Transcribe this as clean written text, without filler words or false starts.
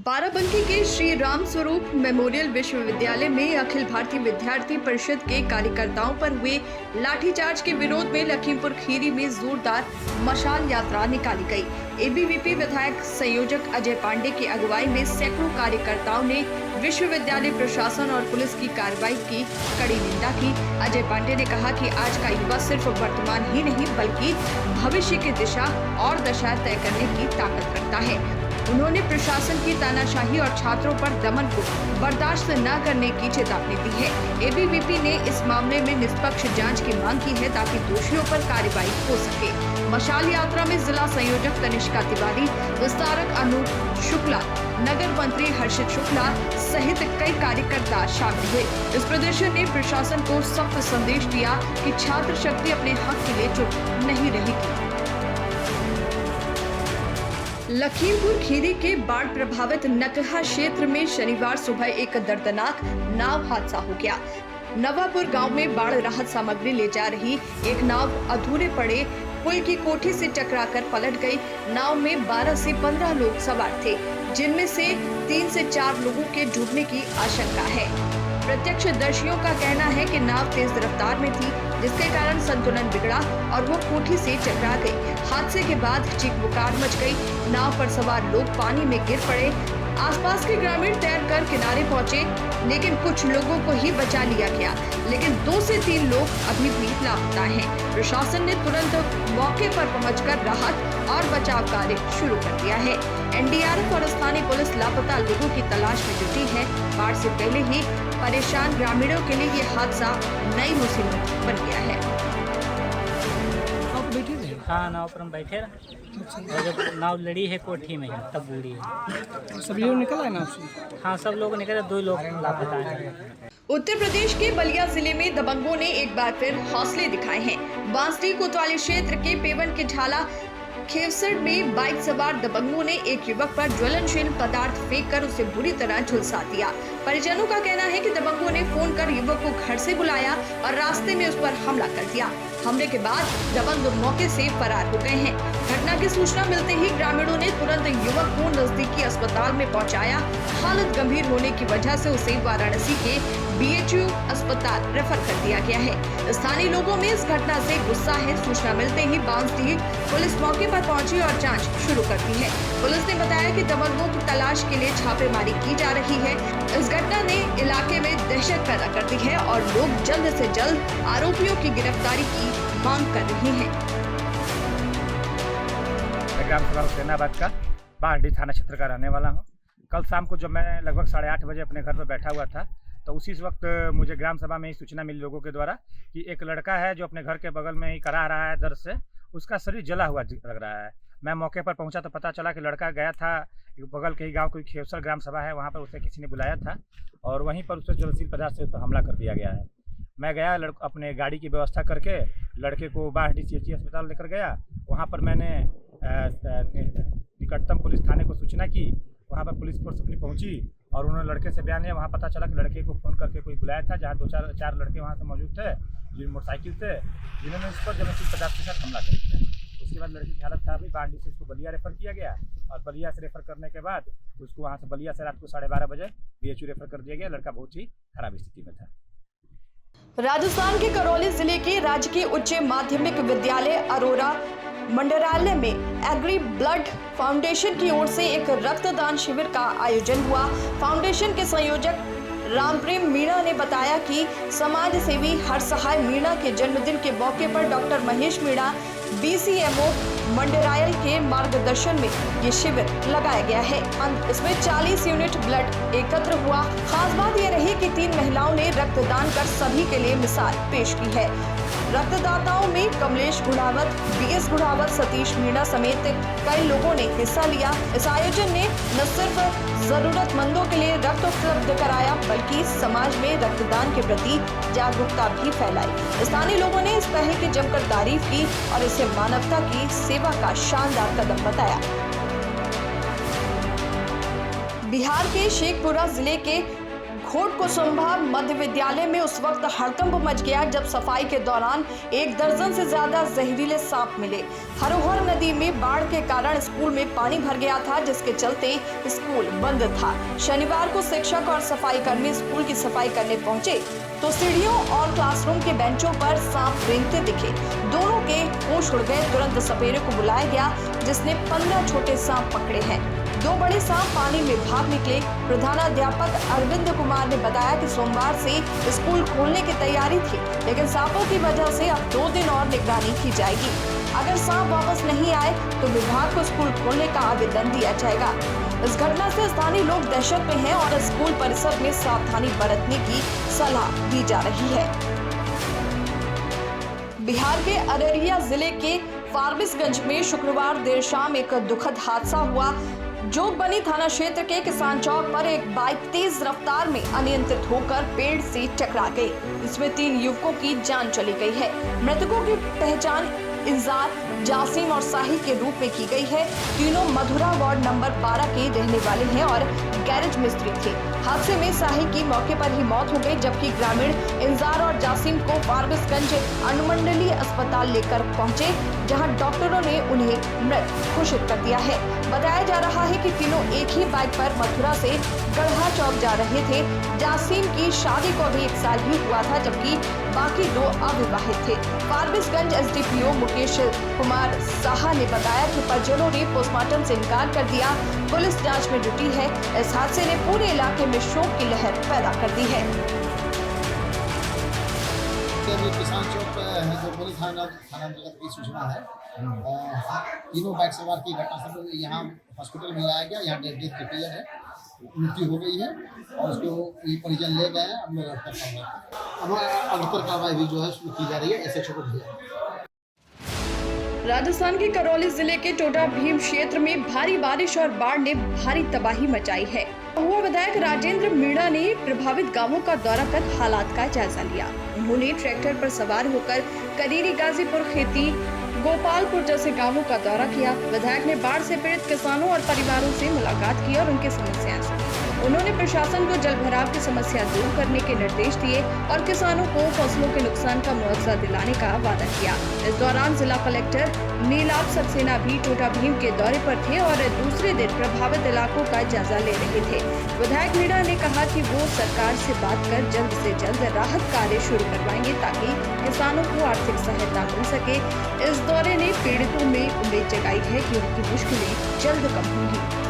बाराबंकी के श्री राम स्वरूप मेमोरियल विश्वविद्यालय में अखिल भारतीय विद्यार्थी परिषद के कार्यकर्ताओं पर हुए लाठीचार्ज के विरोध में लखीमपुर खीरी में जोरदार मशाल यात्रा निकाली गई। एबीवीपी विधायक संयोजक अजय पांडे की अगुवाई में सैकड़ों कार्यकर्ताओं ने विश्वविद्यालय प्रशासन और पुलिस की कार्रवाई की कड़ी निंदा की। अजय पांडे ने कहा कि आज का युवा सिर्फ वर्तमान ही नहीं बल्कि भविष्य की दिशा और दशा तय करने की ताकत रखता है। उन्होंने प्रशासन की तानाशाही और छात्रों पर दमन को बर्दाश्त न करने की चेतावनी दी है। एबीवीपी ने इस मामले में निष्पक्ष जांच की मांग की है ताकि दोषियों पर कार्रवाई हो सके। मशाल यात्रा में जिला संयोजक तनिष्का तिवारी, विस्तारक अनूप शुक्ला, नगर मंत्री हर्षित शुक्ला सहित कई कार्यकर्ता शामिल हुए। इस प्रदर्शन ने प्रशासन को सख्त संदेश दिया कि छात्र शक्ति अपने हक के लिए चुप नहीं रहेगी। लखीमपुर खीरी के बाढ़ प्रभावित नकहा क्षेत्र में शनिवार सुबह एक दर्दनाक नाव हादसा हो गया। नवापुर गांव में बाढ़ राहत सामग्री ले जा रही एक नाव अधूरे पड़े पुल की कोठी से टकराकर पलट गई। नाव में 12 से 15 लोग सवार थे, जिनमें से 3 से 4 लोगों के डूबने की आशंका है। प्रत्यक्षदर्शियों का कहना है कि नाव तेज रफ्तार में थी, जिसके कारण संतुलन बिगड़ा और वो कोठी से टकरा गई। हादसे के बाद चीख-पुकार मच गई। नाव पर सवार लोग पानी में गिर पड़े। आसपास के ग्रामीण तैरकर किनारे पहुंचे, लेकिन कुछ लोगों को ही बचा लिया गया, लेकिन 2 से 3 लोग अभी भी लापता हैं। प्रशासन ने तुरंत मौके पर पहुंचकर राहत और बचाव कार्य शुरू कर दिया है। एनडीआरएफ और स्थानीय पुलिस लापता लोगों की तलाश में जुटी है। बाढ़ से पहले ही परेशान ग्रामीणों के लिए ये हादसा नई मुसीबत बन गया है। हाँ, नाव पर हम बैठे रहे और जब नाव लड़ी है कोठी में तब बूढ़ी है। सब लोग निकल आए नाव से? हाँ, सब लोग निकले, 2 लोग लापता हैं। उत्तर प्रदेश के बलिया जिले में दबंगों ने एक बार फिर हौसले दिखाए हैं। बांसडी कोतवाली क्षेत्र के पेवन के ढाला खेवसर में बाइक सवार दबंगों ने एक युवक पर ज्वलनशील पदार्थ फेंककर उसे बुरी तरह झुलसा दिया। परिजनों का कहना है कि दबंगों ने फोन कर युवक को घर से बुलाया और रास्ते में उस पर हमला कर दिया। हमले के बाद दबंग मौके से फरार हो गए हैं। घटना की सूचना मिलते ही ग्रामीणों ने तुरंत युवक को नजदीकी अस्पताल में पहुंचाया। हालत गंभीर होने की वजह से उसे वाराणसी के बीएचयू अस्पताल रेफर कर दिया गया है। स्थानीय लोगों में इस घटना से गुस्सा है। सूचना मिलते ही बांसडी पुलिस मौके पर पहुंची और जांच शुरू कर दी है। पुलिस ने बताया कि दबंगों की तलाश के लिए छापेमारी की जा रही है। इस घटना ने इलाके में दहशत पैदा कर दी है और लोग जल्द से जल्द आरोपियों की गिरफ्तारी की मांग कर रहे हैं। ग्राम सभा हुसैनाबाद का बांसडी थाना क्षेत्र का रहने वाला हूं। कल शाम को जब मैं लगभग 8:30 बजे अपने घर पर बैठा हुआ था तो उसी वक्त मुझे ग्राम सभा में ही सूचना मिली लोगों के द्वारा कि एक लड़का है जो अपने घर के बगल में ही करा रहा है दर्द से, उसका शरीर जला हुआ लग रहा है। मैं मौके पर पहुंचा तो पता चला कि लड़का गया था बगल के ही गांव कोई खेवसर ग्राम सभा है, वहां पर उसे किसी ने बुलाया था और वहीं पर उसे ज्वलनशील पदार्थ से उस पर हमला कर दिया गया है। मैं गया अपने गाड़ी की व्यवस्था करके लड़के को बांसडी सीएचसी अस्पताल लेकर गया। वहाँ पर मैंने निकटतम पुलिस थाने को सूचना की। वहाँ पर पुलिस फोर्स अपनी पहुँची और उन्होंने लड़के से बयान लिया। वहाँ पता चला कि लड़के को फ़ोन करके कोई बुलाया था, जहाँ 2-4 लड़के वहाँ से मौजूद थे जिन मोटरसाइकिल से, जिन्होंने उस पर ज्वलनशील पदार्थ के साथ हमला कर दिया। उसके बाद लड़की की हालत खराब हुई। बांसडी से उसको बलिया रेफर किया गया और बलिया से रेफर करने के बाद उसको वहाँ से बलिया से रात को 12:30 बजे बीएचयू रेफर कर दिया गया। लड़का बहुत ही खराब स्थिति में था। राजस्थान के करौली जिले के राजकीय उच्च माध्यमिक विद्यालय अरोरा मंडरालय में एग्री ब्लड फाउंडेशन की ओर से एक रक्तदान शिविर का आयोजन हुआ। फाउंडेशन के संयोजक रामप्रेम मीणा ने बताया कि समाज सेवी हरसहाय मीणा के जन्मदिन के मौके पर डॉक्टर महेश मीणा बीसीएमओ मंडरायल के मार्गदर्शन में ये शिविर लगाया गया है। इसमें 40 यूनिट ब्लड एकत्र हुआ। खास बात यह रही कि 3 महिलाओं ने रक्तदान कर सभी के लिए मिसाल पेश की है। रक्तदाताओं में कमलेश गुणावत, बीएस गुणावत, सतीश मीणा समेत कई लोगों ने हिस्सा लिया। इस आयोजन ने न सिर्फ जरूरतमंदों के लिए रक्त उपलब्ध कराया बल्कि समाज में रक्तदान के प्रति जागरूकता भी फैलाई। स्थानीय लोगों ने इस पहल की जमकर तारीफ की और इसे मानवता की सेवा का शानदार कदम बताया। बिहार के शेखपुरा जिले के खोट कुसुम्भा मध्य विद्यालय में उस वक्त हड़कंप मच गया जब सफाई के दौरान 1 दर्जन से ज्यादा जहरीले सांप मिले। हरोहर नदी में बाढ़ के कारण स्कूल में पानी भर गया था, जिसके चलते स्कूल बंद था। शनिवार को शिक्षक और सफाई कर्मी स्कूल की सफाई करने पहुंचे तो सीढ़ियों और क्लासरूम के बेंचों पर सांप रेंगते दिखे। दोनों के होश उड़ गए। तुरंत सपेरे को बुलाया गया, जिसने 15 छोटे सांप पकड़े हैं। 2 बड़े सांप पानी में भाग निकले। प्रधानाध्यापक अरविंद कुमार ने बताया कि सोमवार से स्कूल खोलने की तैयारी थी, लेकिन सांपों की वजह से अब 2 दिन और निगरानी की जाएगी। अगर सांप वापस नहीं आए तो विभाग को स्कूल खोलने का आवेदन दिया जाएगा। इस घटना से स्थानीय लोग दहशत में हैं और स्कूल परिसर में सावधानी बरतने की सलाह दी जा रही है। बिहार के अररिया जिले के फारबिसगंज में शुक्रवार देर शाम एक दुखद हादसा हुआ। जोगबनी थाना क्षेत्र के किसान चौक पर एक बाइक तेज रफ्तार में अनियंत्रित होकर पेड़ से टकरा गई। इसमें 3 युवकों की जान चली गई है। मृतकों की पहचान इंजार, जासिम और साहिल के रूप में की गई है। तीनों मधुरा वार्ड नंबर 12 के रहने वाले हैं और गैरेज मिस्त्री थे। हादसे में साहिल की मौके पर ही मौत हो गई, जबकि ग्रामीण इंजार और जासिम को फारबिसगंज अनुमंडलीय अस्पताल लेकर पहुंचे, जहां डॉक्टरों ने उन्हें मृत घोषित कर दिया है। बताया जा रहा है कि तीनों एक ही बाइक पर मथुरा से गढ़ा चौक जा रहे थे। जासिम की शादी को अभी 1 साल ही हुआ था, जबकि बाकी 2 अविवाहित थे। फारबिसगंज एसडीपीओ मुकेश कुमार साहा ने बताया कि परिजनों ने पोस्टमार्टम से इनकार कर दिया। पुलिस जांच में जुटी है। इस हादसे ने पूरे इलाके में शोक की लहर पैदा कर दी है। किसान चौक है जो बड़ी थाना अंतर्गत की सूचना है। तीनों बाइक सवार की घटना सब यहाँ हॉस्पिटल में लाया गया। यहाँ डेथ क्लियर है, मृत्यु हो गई है और उसको ये परिजन ले गए हैं। अब लोग अग्रतर कार्रवाई भी जो है शुरू की जा रही है। एसएचओ को दिया। राजस्थान के करौली जिले के टोटा भीम क्षेत्र में भारी बारिश और बाढ़ ने भारी तबाही मचाई है। हुआ विधायक राजेंद्र मीणा ने प्रभावित गांवों का दौरा कर हालात का जायजा लिया। उन्होंने ट्रैक्टर पर सवार होकर करीरी, गाजीपुर, खेती, गोपालपुर जैसे गांवों का दौरा किया। विधायक ने बाढ़ से पीड़ित किसानों और परिवारों से मुलाकात की और उनकी समस्याएं सुनी। उन्होंने प्रशासन को जलभराव की समस्या दूर करने के निर्देश दिए और किसानों को फसलों के नुकसान का मुआवजा दिलाने का वादा किया। इस दौरान जिला कलेक्टर नीलाभ सक्सेना भी टोटा भीम के दौरे पर थे और दूसरे दिन प्रभावित इलाकों का जायजा ले रहे थे। विधायक मीणा ने कहा कि वो सरकार से बात कर जल्द से जल्द राहत कार्य शुरू करवाएंगे ताकि किसानों को आर्थिक सहायता मिल सके। इस दौरे ने पीड़ितों में उम्मीद जगाई है कि उनकी मुश्किलें जल्द कम होंगी।